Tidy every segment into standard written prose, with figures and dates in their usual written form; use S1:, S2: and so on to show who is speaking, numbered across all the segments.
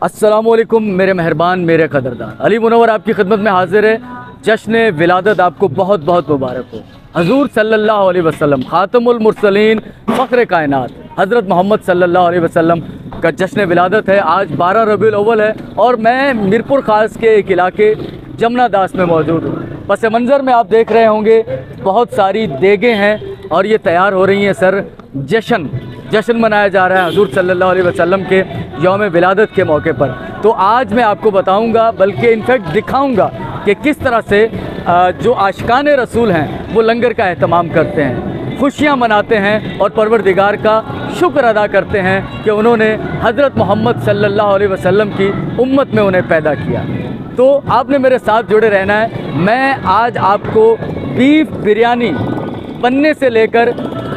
S1: अस्सलामुअलैकुम मेरे मेहरबान मेरे कदरदान, अली मुनव्वर आपकी खिदमत में हाजिर है। जश्न विलादत आपको बहुत बहुत मुबारक हो। हजूर सल्लल्लाहु अलैहि वसल्लम खातमुल मुरसलीन फ़ख्र कायनात हज़रत मोहम्मद सल्लल्लाहु अलैहि वसल्लम का जश्न विलादत है। आज 12 रबीउल अव्वल है और मैं मीरपुर ख़ास के एक इलाके जमुना दास में मौजूद हूँ। पस मंज़र में आप देख रहे होंगे बहुत सारी देगें हैं और ये तैयार हो रही हैं सर। जश्न मनाया जा रहा है हजूर सल्लल्लाहु अलैहि वसल्लम के यौम विलादत के मौके पर। तो आज मैं आपको बताऊंगा, बल्कि इनफैक्ट दिखाऊंगा कि किस तरह से जो आशिकान रसूल हैं वो लंगर का एहतमाम करते हैं, खुशियाँ मनाते हैं और परवरदिगार का शुक्र अदा करते हैं कि उन्होंने हज़रत मोहम्मद सल्लल्लाहु अलैहि वसल्लम की उम्मत में उन्हें पैदा किया। तो आपने मेरे साथ जुड़े रहना है। मैं आज आपको बीफ बिरयानी बनने से लेकर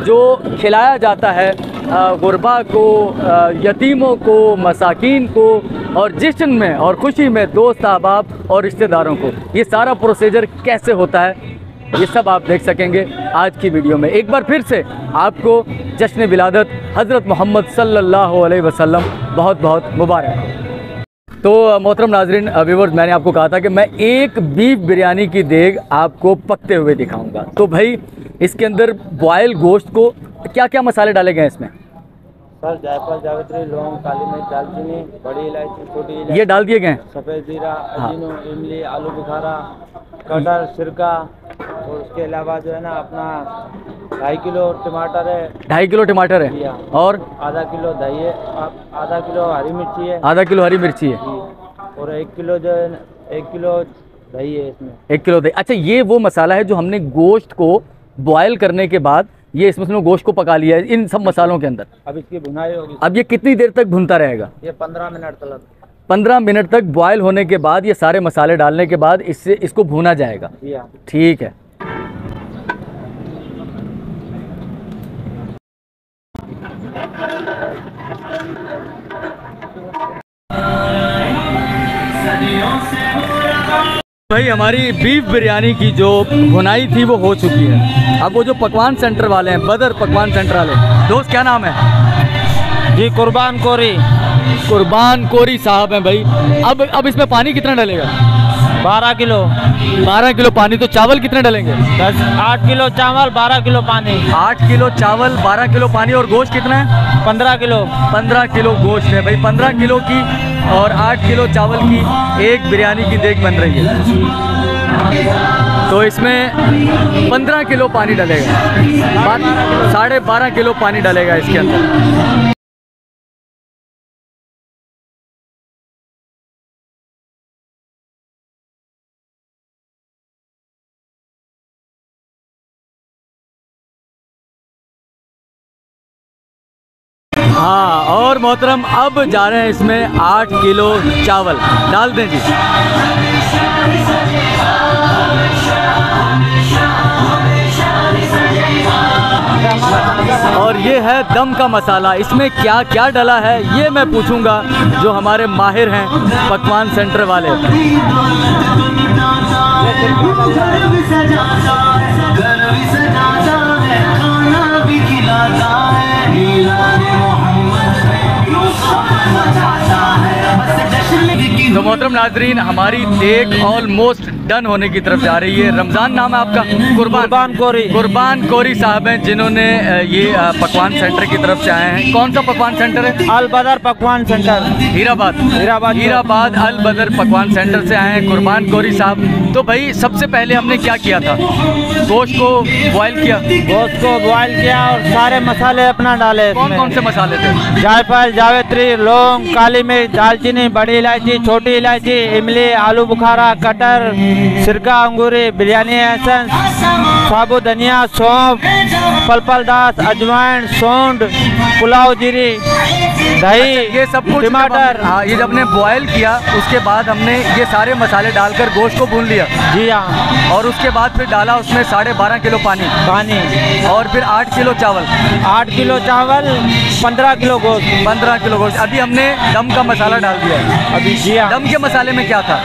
S1: जो खिलाया जाता है गुरबा को, यतीमों को, मसाकीन को, और जश्न में और ख़ुशी में दोस्त अहबाब और रिश्तेदारों को, ये सारा प्रोसीजर कैसे होता है ये सब आप देख सकेंगे आज की वीडियो में। एक बार फिर से आपको जश्न विलादत हज़रत मोहम्मद सल्लल्लाहु अलैहि वसल्लम बहुत बहुत मुबारक। तो मोहतरम नाजरीन व्यूअर्स, मैंने आपको कहा था कि मैं एक बीफ बिरयानी की देग आपको पकते हुए दिखाऊंगा। तो भाई इसके अंदर बॉयल गोश्त को क्या क्या मसाले डाले गए हैं इसमें?
S2: सर जायफल, जावित्री, लौंग, काली मिर्च, दालचीनी, बड़ी इलायची, छोटी इलायची,
S1: ये डाल दिए गए हैं।
S2: सफ़ेद जीरा, अजीनो, इमली, आलू बुखारा, कटर, सिरका, और उसके अलावा जो है ना अपना 2.5 किलो टमाटर है।
S1: 2.5 किलो टमाटर है और
S2: आधा किलो दही है, आधा किलो हरी मिर्ची है।
S1: आधा किलो हरी मिर्ची है
S2: और 1 किलो जो है 1 किलो दही है इसमें।
S1: 1 किलो दही। अच्छा, ये वो मसाला है जो हमने गोश्त को बॉयल करने के बाद ये इसमें गोश्त को पका लिया है इन सब मसालों के अंदर।
S2: अब इसकी भुनाई होगी।
S1: अब ये कितनी देर तक भुनता रहेगा? ये
S2: 15 मिनट तक।
S1: 15 मिनट तक बॉयल होने के बाद ये सारे मसाले डालने के बाद इसको भुना जाएगा। ठीक है। भाई हमारी बीफ बिरयानी की जो भुनाई थी वो हो चुकी है। अब वो जो पकवान सेंटर वाले हैं, बदर पकवान सेंटर वाले दोस्त, क्या नाम है
S2: जी? कुर्बान कोरी
S1: साहब हैं भाई। अब इसमें पानी कितना डलेगा?
S2: 12 किलो।
S1: 12 किलो पानी। तो चावल कितने डलेंगे?
S2: 8 किलो चावल, 12 किलो पानी।
S1: 8 किलो चावल, 12 किलो पानी। और गोश्त कितना है?
S2: 15 किलो।
S1: 15 किलो गोश्त है भाई। 15 किलो की और 8 किलो चावल की एक बिरयानी की देग बन रही है। तो इसमें 15 किलो पानी डलेगा, 12.5 किलो पानी डलेगा इसके अंदर। हाँ, और मोहतरम अब जा रहे हैं इसमें 8 किलो चावल डाल दें जी। और ये है दम का मसाला। इसमें क्या क्या डला है ये मैं पूछूंगा जो हमारे माहिर हैं पकवान सेंटर वाले। तो मोहतरम नाजरीन, हमारी देग ऑलमोस्ट डन होने की तरफ जा रही है। रमज़ान नाम है आपका? कुर्बान कोरी साहब हैं जिन्होंने ये पकवान सेंटर की तरफ से आए हैं। कौन सा पकवान सेंटर है?
S2: अल बदर पकवान सेंटर,
S1: हीराबाद अल बदर पकवान सेंटर से आए हैं कुर्बान कोरी साहब। तो भाई सबसे पहले हमने क्या किया था? गोश्त को बॉयल किया और सारे मसाले अपना डाले। कौन से मसाले थे?
S2: जायफल, जावित्री, लौंग, काली मिर्च, दालचीनी, बड़ी इलायची, छोटी इलायची, इमली, आलू बुखारा, कटर, सिरका, अंगूरी, बिरयानी एसेंस, साबुत धनिया, सौंफ, पलपल दास, अजवाइन, सौंड, पुलाव जीरी, दही,
S1: ये सब कुछ
S2: टमाटर।
S1: हाँ, ये जब हमने बॉयल किया उसके बाद हमने ये सारे मसाले डालकर गोश्त को भून लिया।
S2: जी हाँ।
S1: और उसके बाद फिर डाला उसमें 12.5 किलो पानी और फिर 8 किलो चावल।
S2: 8 किलो चावल, 15 किलो गोश्त।
S1: 15 किलो गोश्त। अभी हमने दम का मसाला डाल दिया है।
S2: अभी जी हाँ।
S1: दम के मसाले में क्या था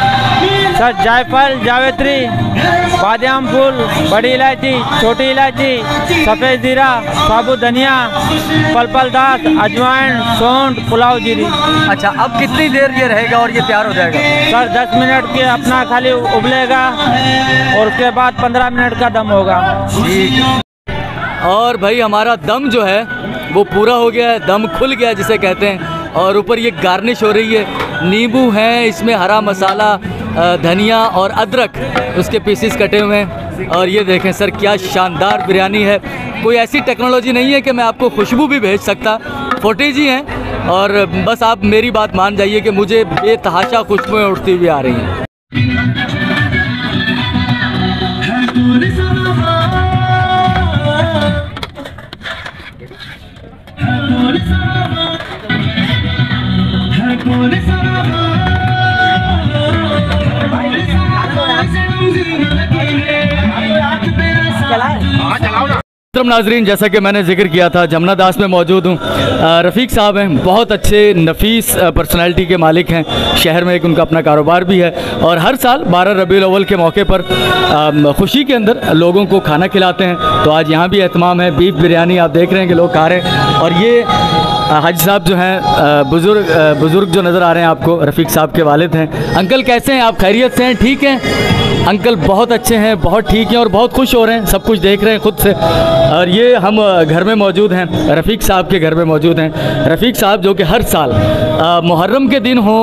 S2: सर? जायफल, जावित्री, बादाम फूल, बड़ी इलायची, इलायची, छोटी इलायची, सफ़ेद जीरा, साबुत धनिया, पलपल दास, अजवाइन, सौंठ, पुलाव जीरी।
S1: अच्छा, अब कितनी देर ये रहेगा और ये तैयार हो जाएगा?
S2: सर 10 मिनट के अपना खाली उबलेगा और उसके बाद 15 मिनट का दम होगा।
S1: ठीक। और भाई हमारा दम जो है वो पूरा हो गया है, दम खुल गया जिसे कहते हैं। और ऊपर ये गार्निश हो रही है, नींबू हैं, इसमें हरा मसाला, धनिया और अदरक उसके पीसेस कटे हुए हैं। और ये देखें सर, क्या शानदार बिरयानी है। कोई ऐसी टेक्नोलॉजी नहीं है कि मैं आपको खुशबू भी भेज सकता, फुटेज ही हैं। और बस आप मेरी बात मान जाइए कि मुझे बेतहाशा खुशबुएँ उठती हुई आ रही हैं। नाजरीन, जैसा कि मैंने जिक्र किया था, जमुना दास में मौजूद हूँ। रफ़ीक साहब हैं, बहुत अच्छे नफीस पर्सनालिटी के मालिक हैं। शहर में एक उनका अपना कारोबार भी है और हर साल 12 रबीउल अव्वल के मौके पर खुशी के अंदर लोगों को खाना खिलाते हैं। तो आज यहाँ भी एहतमाम है, बीफ बिरयानी आप देख रहे हैं कि लोग खा रहे हैं। और ये हाजी साहब जो हैं, बुज़ुर्ग जो नज़र आ रहे हैं आपको, रफ़ीक साहब के वालिद हैं। अंकल कैसे हैं आप? खैरियत से हैं? ठीक हैं अंकल? बहुत अच्छे हैं, बहुत ठीक हैं और बहुत खुश हो रहे हैं, सब कुछ देख रहे हैं खुद से। और ये हम घर में मौजूद हैं, रफ़ीक साहब के घर में मौजूद हैं। रफ़ीक साहब जो कि हर साल मुहर्रम के दिन हो,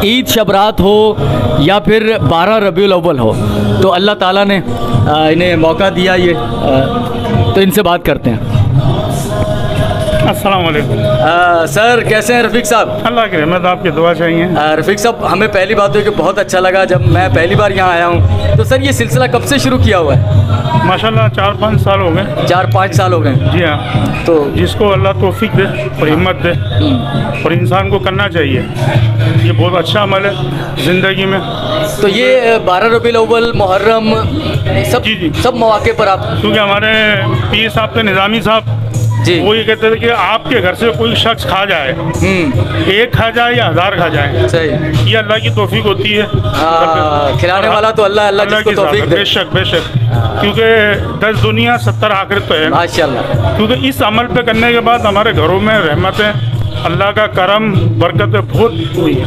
S1: ईद शब रात हो या फिर 12 रबीउल अव्वल हो, तो अल्लाह ताला ने इन्हें मौका दिया ये, तो इनसे बात करते हैं।
S3: अस्सलाम वालेकुम।
S1: सर कैसे हैं रफ़ीक साहब?
S3: अल्लाह की रहमत, आपकी दुआ चाहिए।
S1: रफ़ीक साहब, हमें पहली बात तो कि बहुत अच्छा लगा जब मैं पहली बार यहाँ आया हूँ। तो सर ये सिलसिला कब से शुरू किया हुआ है?
S3: माशाल्लाह 4-5 साल हो गए।
S1: 4-5 साल हो गए।
S3: जी हाँ।
S1: तो
S3: जिसको अल्लाह तौफीक दे और हिम्मत दे और इंसान को करना चाहिए, ये बहुत अच्छा अमल है ज़िंदगी में।
S1: तो ये 12 रबीउल अव्वल, मुहर्रम, सब
S3: जी।
S1: सब मौके पर आप,
S3: क्योंकि हमारे पीर साहब थे, निज़ामी साहब
S1: जी,
S3: वो ये कहते थे कि आपके घर से कोई शख्स खा जाए, एक खा जाए या 1000 खा जाए,
S1: सही,
S3: ये अल्लाह की तौफीक होती है।
S1: खिलाने वाला तो अल्लाह जिसको तौफीक दे।
S3: बेशक बेशक, क्योंकि 10 दुनिया 70 आखिरत तो है
S1: माशाल्लाह।
S3: क्योंकि इस अमल पे करने के बाद हमारे घरों में रहमतें, अल्लाह का करम, बरकतें बहुत हुई है।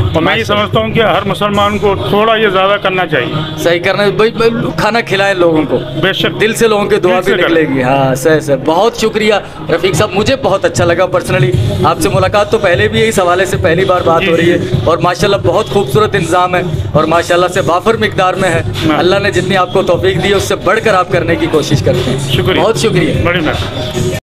S3: और मैं ये समझता हूँ कि हर मुसलमान को थोड़ा ये ज़्यादा करना चाहिए।
S1: सही करना भाई, खाना खिलाएं लोगों को,
S3: बेशक
S1: दिल से लोगों की दुआ भी निकलेगी। हाँ सही सर, बहुत शुक्रिया रफ़ीक साहब, मुझे बहुत अच्छा लगा पर्सनली आपसे मुलाकात। तो पहले भी इस हवाले से पहली बार बात हो रही है और माशाल्लाह बहुत खूबसूरत इंतज़ाम है और माशाल्लाह से वाफर मिकदार में है। अल्लाह ने जितनी आपको तौफीक दी है उससे बढ़कर आप करने की कोशिश करते हैं।
S3: शुक्रिया,
S1: बहुत शुक्रिया,
S3: बड़ी मेहरबानी।